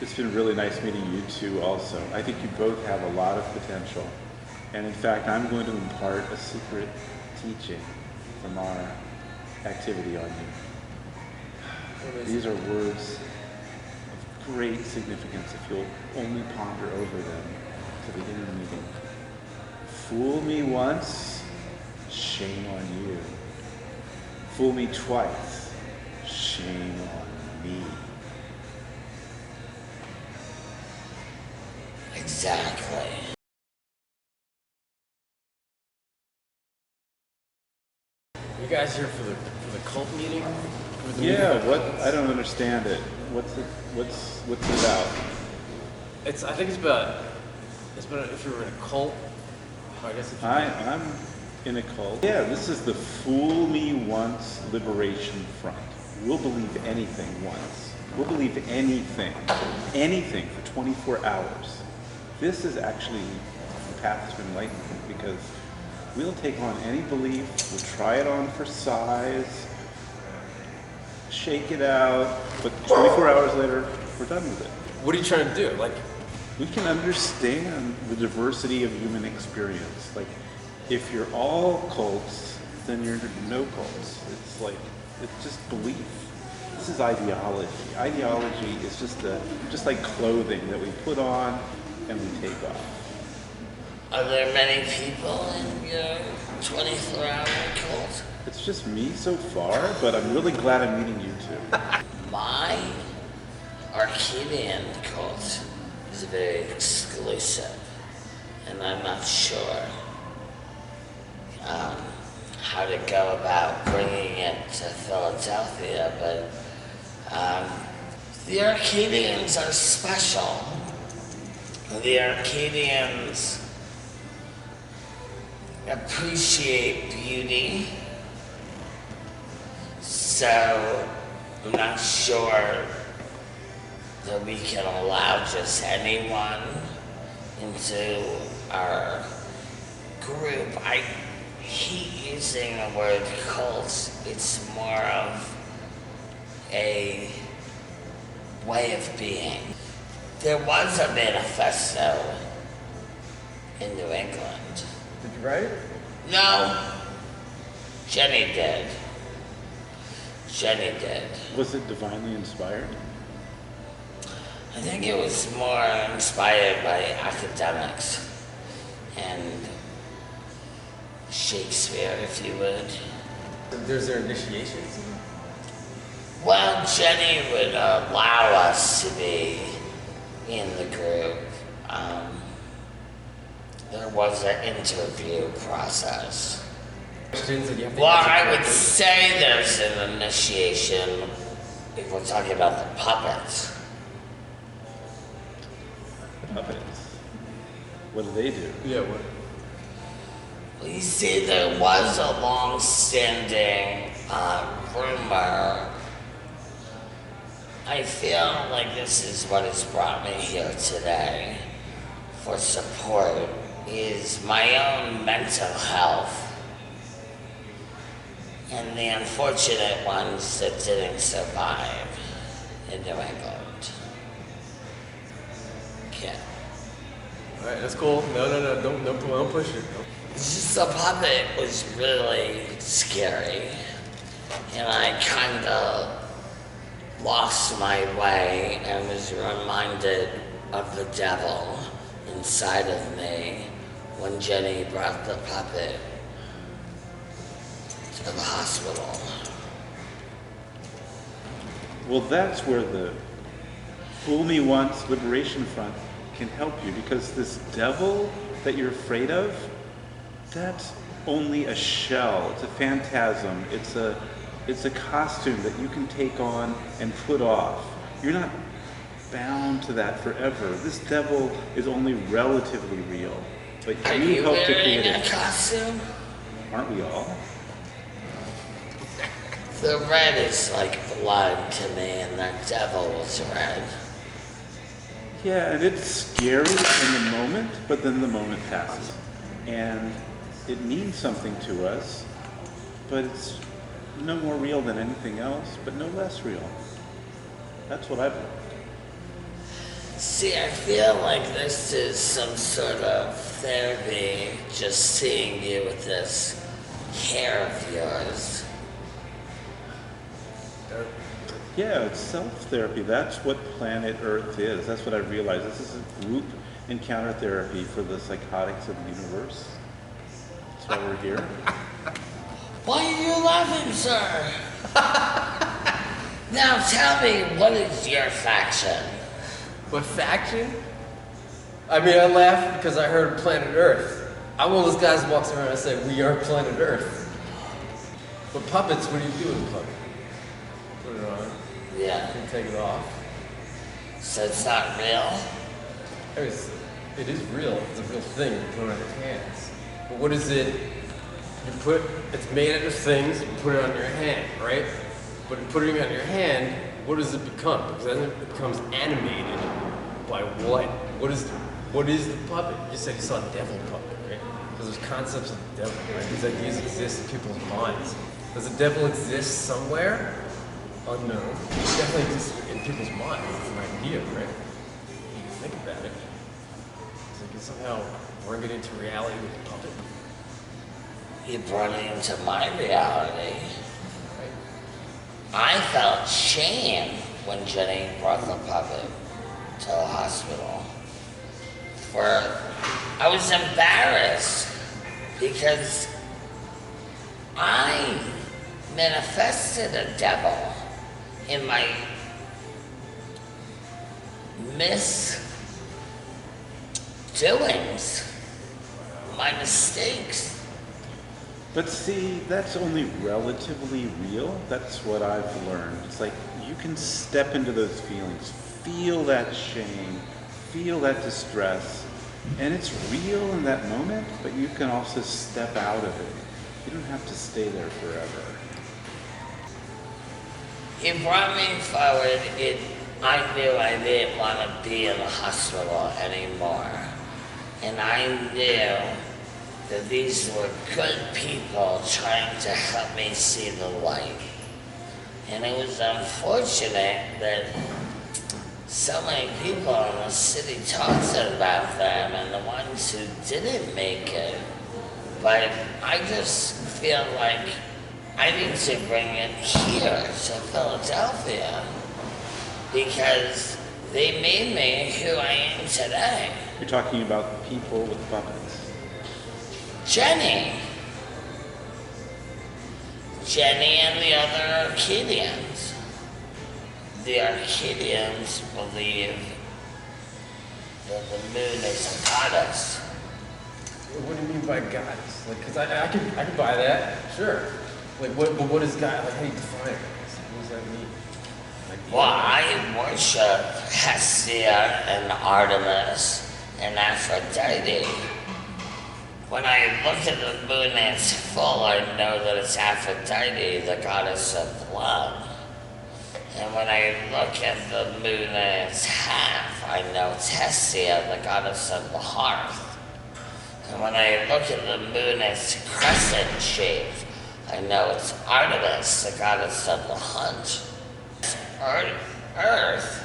It's been really nice meeting you two also. I think you both have a lot of potential. And in fact, I'm going to impart a secret teaching from our activity on you. These are words of great significance if you'll only ponder over them to the inner meeting. Fool me once, shame on you. Fool me twice, shame on me. Exactly. You guys here for the cult meeting? Yeah, what? I don't understand it. What's it about? I think it's about if you're in a cult. I guess if I'm in a cult. Yeah, this is the Fool Me Once Liberation Front. We'll believe anything once. We'll believe anything for 24 hours. This is actually the path to enlightenment because we'll take on any belief, we'll try it on for size, shake it out, but 24 hours later, we're done with it. What are you trying to do? Like, we can understand the diversity of human experience. Like, if you're all cults, then you're no cults. It's just belief. This is ideology. Ideology is just like clothing that we put on and we take off. Are there many people in your 24-hour cult? It's just me so far, but I'm really glad I'm meeting you two. My Arcadian cult is very exclusive, and I'm not sure how to go about bringing it to Philadelphia, but the Arcadians are special. The Arcadians appreciate beauty, so I'm not sure that we can allow just anyone into our group. I hate using the word cult. It's more of a way of being. There was a manifesto in New England. did you write it? No, Jenny did. Was it divinely inspired? I think it was more inspired by academics and Shakespeare, if you would. There's their initiations. Well, Jenny would allow us to be in the group. There was an interview process. Questions that you have to Well, answer I would correctly. say there's an initiation if we're talking about the puppets. Puppets. What do they do? Yeah, what? Well, you see, there was a long-standing rumor. I feel like this is what has brought me here today for support, is my own mental health and the unfortunate ones that didn't survive in New England. Yeah. All right, that's cool. No, don't push it. No. It's just the puppet was really scary, and I kind of lost my way and was reminded of the devil inside of me when Jenny brought the puppet to the hospital. Well, that's where the Fool Me Once Liberation Front can help you, because this devil that you're afraid of, that's only a shell. It's a phantasm. It's a costume that you can take on and put off. You're not bound to that forever. This devil is only relatively real, but Are you you help to wearing create a it. costume? Aren't we all? The red is like blood to me, and the devil was red. Yeah, and it's scary in the moment, but then the moment passes. And it means something to us, but it's no more real than anything else, but no less real. That's what I've learned. See, I feel like this is some sort of therapy, just seeing you with this hair of yours. Yeah, it's self-therapy. That's what Planet Earth is. That's what I realized. This is a group encounter therapy for the psychotics of the universe. That's why we're here. Why are you laughing, sir? Now tell me, what is your faction? What faction? I mean, I laughed because I heard Planet Earth. I'm one of those guys who walks around and say, we are Planet Earth. But puppets, what do you do with a puppet? Put it on. Yeah. You can take it off. So it's not real? It is real. It's a real thing. You put it on your hands. But what is it? It's made out of things. You put it on your hand, right? But in putting it on your hand, what does it become? Because then it becomes animated by what? What is the puppet? You said you saw a devil puppet, right? Because there's concepts of the devil, right? These ideas exist in people's minds. Does the devil exist somewhere? Unknown. It definitely exists in people's minds. It's an idea, right? You think about it. So you can somehow bring it into reality with a puppet. You brought it into my reality. I felt shame when Jenny brought the puppet to the hospital. I was embarrassed because I manifested a devil in my misdoings, my mistakes. But see, that's only relatively real. That's what I've learned. It's like you can step into those feelings, feel that shame, feel that distress, and it's real in that moment, but you can also step out of it. You don't have to stay there forever. It brought me forward. I knew I didn't want to be in the hospital anymore. And I knew that these were good people trying to help me see the light. And it was unfortunate that so many people in the city talked about them and the ones who didn't make it. But I just feel like I need to bring it here to Philadelphia because they made me who I am today. You're talking about people with puppets. Jenny and the other Arcadians. The Arcadians believe that the moon is a goddess. What do you mean by goddess? Like, cause I could buy that, sure. Like, but what is God? Like, how do you define it? What does that mean? Like, Well, I worship Hestia and Artemis and Aphrodite. When I look at the moon and it's full, I know that it's Aphrodite, the goddess of love. And when I look at the moon and it's half, I know it's Hestia, the goddess of the hearth. And when I look at the moon and it's crescent shaped, I know it's Artemis, the goddess of the hunt. Earth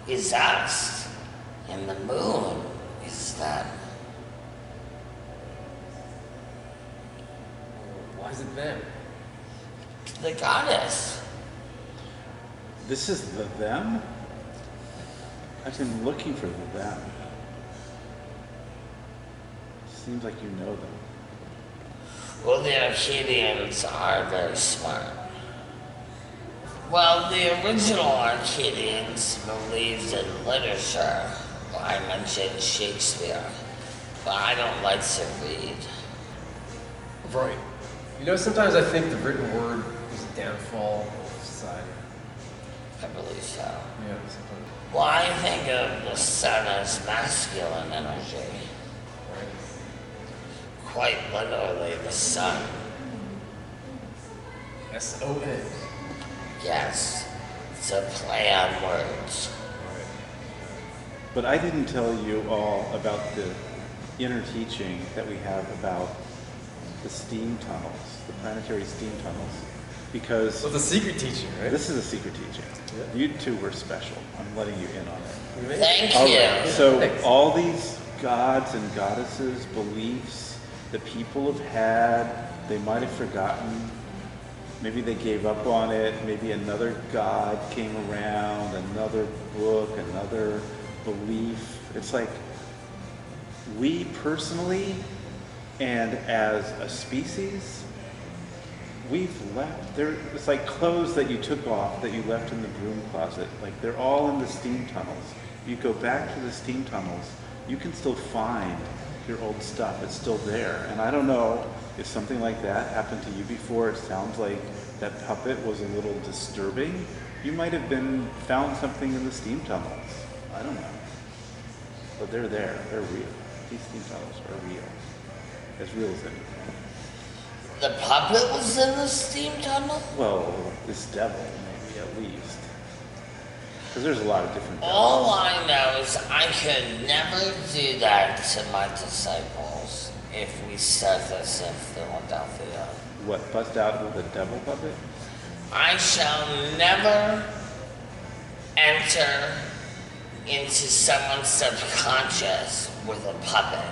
is us, and the moon is them. why is it them? The goddess. This is the them? I've been looking for the them. Seems like you know them. Well, the Arcadians are very smart. Well, the original Arcadians believed in literature. Well, I mentioned Shakespeare, but I don't like to read. Right. You know, sometimes I think the written word is a downfall of society. I believe so. Yeah, sometimes. Well, I think of the sun as masculine energy. Right. Quite literally, the sun. S-O-N. Yes, it's a play on words. Right. But I didn't tell you all about the inner teaching that we have about the steam tunnels, the planetary steam tunnels. because Well, the secret teaching, right? this is a secret teaching. Yeah. You two were special. I'm letting you in on it. Thank All you. right. So Thanks. all these gods and goddesses, beliefs that people have had, they might have forgotten. Maybe they gave up on it. Maybe another god came around, another book, another belief. It's like we personally and as a species, we've left. It's like clothes that you took off that you left in the broom closet. Like they're all in the steam tunnels. You go back to the steam tunnels, you can still find your old stuff. It's still there. And I don't know if something like that happened to you before. It sounds like that puppet was a little disturbing. You might have found something in the steam tunnels. I don't know. But they're there. They're real. These steam tunnels are real. As real as anything. The puppet was in the steam tunnel? Well, this devil, maybe at least. Because there's a lot of different devils. All I know is I could never do that to my disciples if we said this in Philadelphia. What, bust out with a devil puppet? I shall never enter into someone's subconscious with a puppet.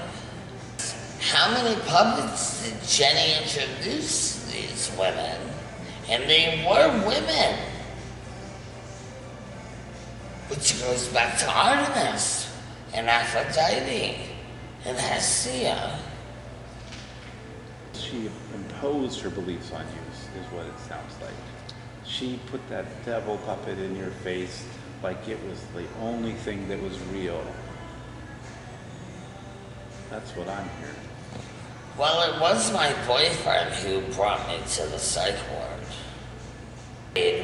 How many puppets did Jenny introduce these women? And they were women. Which goes back to Artemis and Aphrodite and Hestia. She imposed her beliefs on you, is what it sounds like. She put that devil puppet in your face like it was the only thing that was real. That's what I'm hearing. Well, it was my boyfriend who brought me to the psych ward.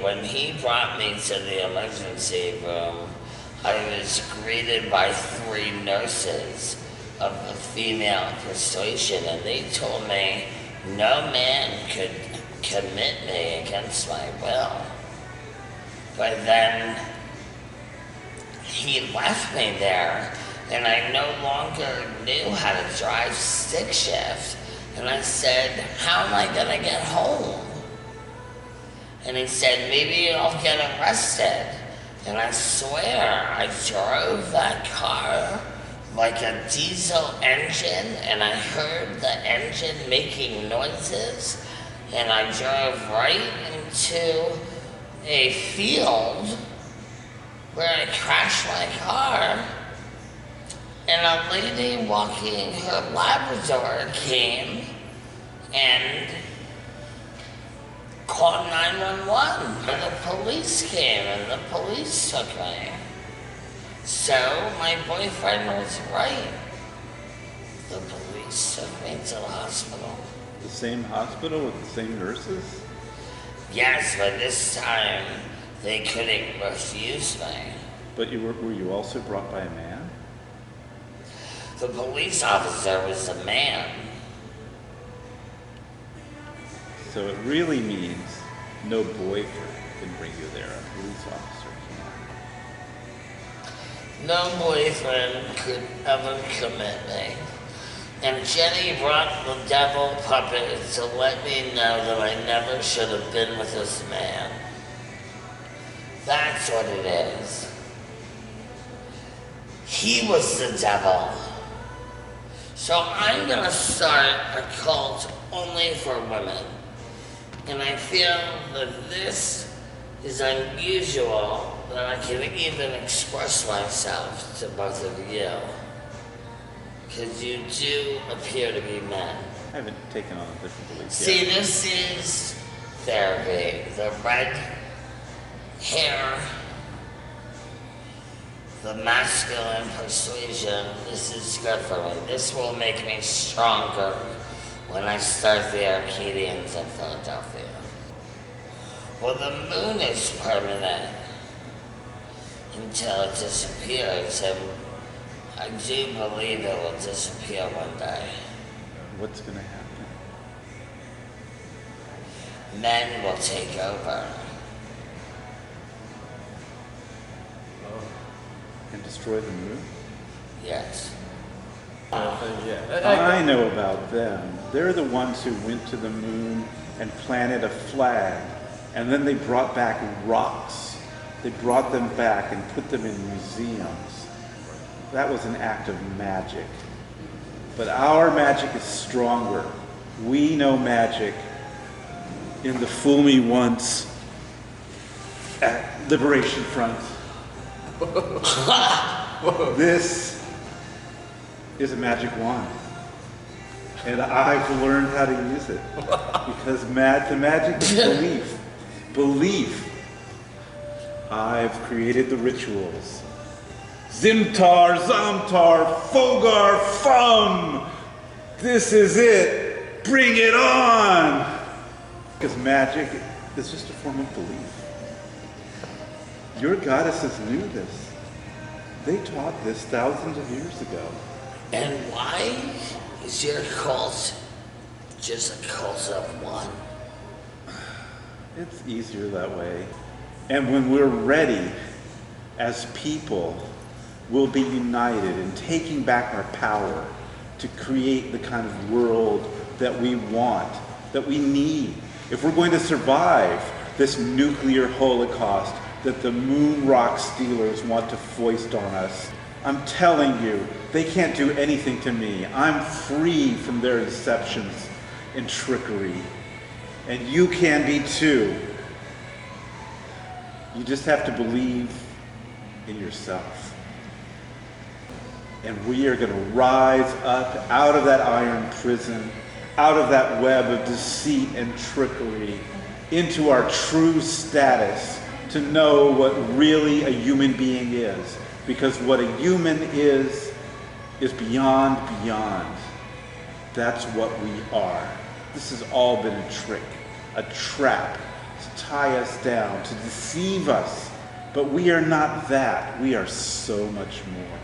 When he brought me to the emergency room, I was greeted by 3 nurses of the female persuasion, and they told me no man could commit me against my will. But then he left me there, and I no longer knew how to drive stick shift. And I said, how am I gonna get home? And he said, maybe I'll get arrested. And I swear, I drove that car like a diesel engine, and I heard the engine making noises, and I drove right into a field where I crashed my car, and a lady walking her Labrador came and called 911. And the police came and the police took me. So my boyfriend was right. The police took me to the hospital. The same hospital with the same nurses? Yes, but this time they couldn't refuse me. But were you also brought by a man? The police officer was a man. So it really means no boyfriend can bring you there. A police officer can. No boyfriend could ever commit me. And Jenny brought the devil puppet to let me know that I never should have been with this man. That's what it is. He was the devil. So I'm gonna start a cult only for women. And I feel that this is unusual, that I can even express myself to both of you. Because you do appear to be men. I haven't taken on a different belief See, yet. this is therapy. The red hair, the masculine persuasion, this is good for me. This will make me stronger when I start the Arcadians in Philadelphia. Well, the moon is permanent until it disappears, and I do believe it will disappear one day. What's going to happen? Men will take over. And destroy the moon? Yes. Yeah. I know about them. They're the ones who went to the moon and planted a flag And then they brought back rocks. They brought them back and put them in museums. That was an act of magic. But our magic is stronger. We know magic in the Fool Me Once at Liberation Front. This is a magic wand. And I've learned how to use it. Because the magic is belief. Belief. I've created the rituals. Zimtar, Zamtar, Fogar, Fum! This is it! Bring it on! Because magic is just a form of belief. Your goddesses knew this. They taught this thousands of years ago. And why is your cult just a cult of one? It's easier that way. And when we're ready, as people, we'll be united in taking back our power to create the kind of world that we want, that we need. If we're going to survive this nuclear holocaust that the moon rock stealers want to foist on us, I'm telling you, they can't do anything to me. I'm free from their deceptions and trickery. And you can be too. You just have to believe in yourself. And we are going to rise up out of that iron prison, out of that web of deceit and trickery, into our true status to know what really a human being is. Because what a human is beyond. That's what we are. This has all been a trick, a trap to tie us down, to deceive us. But we are not that. We are so much more.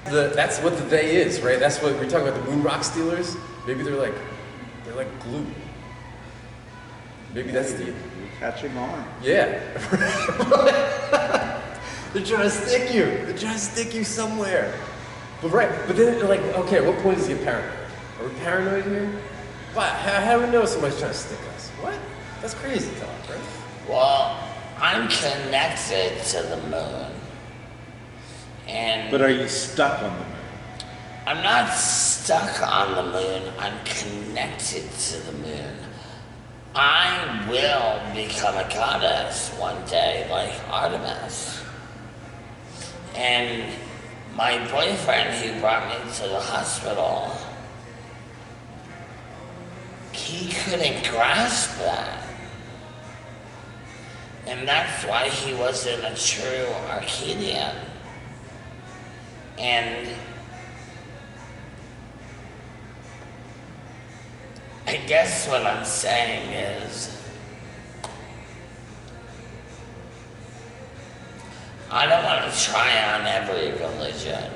That's what the day is, right? That's what we're talking about, the moon rock stealers. Maybe they're like glue. Maybe that's the... You're catching on. Yeah. They're trying to stick you. They're trying to stick you somewhere. But then like, okay, at what point does it get paranoid? Are we paranoid here? What? How do we know somebody's trying to stick us? What? That's crazy talk, right? Well, I'm connected to the moon. And But are you stuck on the moon? I'm not stuck on the moon, I'm connected to the moon. I will become a goddess one day, like Artemis. And my boyfriend who brought me to the hospital, he couldn't grasp that. And that's why he wasn't a true Arcadian. And I guess what I'm saying is, I don't want to try on every religion.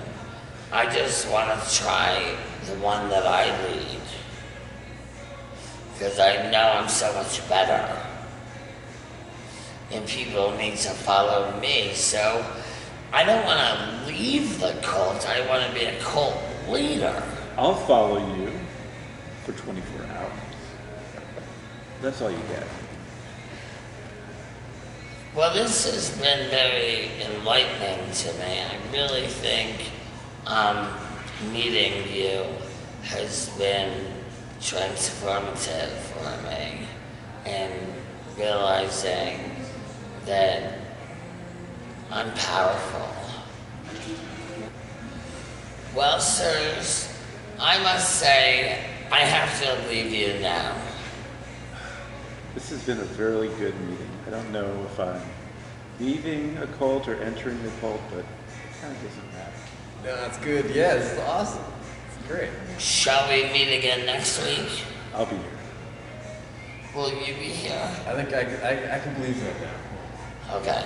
I just want to try the one that I lead. Because I know I'm so much better. And people need to follow me, so I don't want to leave the cult, I want to be a cult leader. I'll follow you for 24 hours. That's all you get. Well, this has been very enlightening to me. I really think meeting you has been transformative for me, and realizing that I'm powerful. Well, sirs, I must say, I have to leave you now. This has been a very good meeting. I don't know if I'm leaving a cult or entering a cult, but it kind of doesn't matter. No, that's good. Yeah, this is awesome. It's great. Shall we meet again next week? I'll be here. Will you be here? I think I can believe that now. Okay.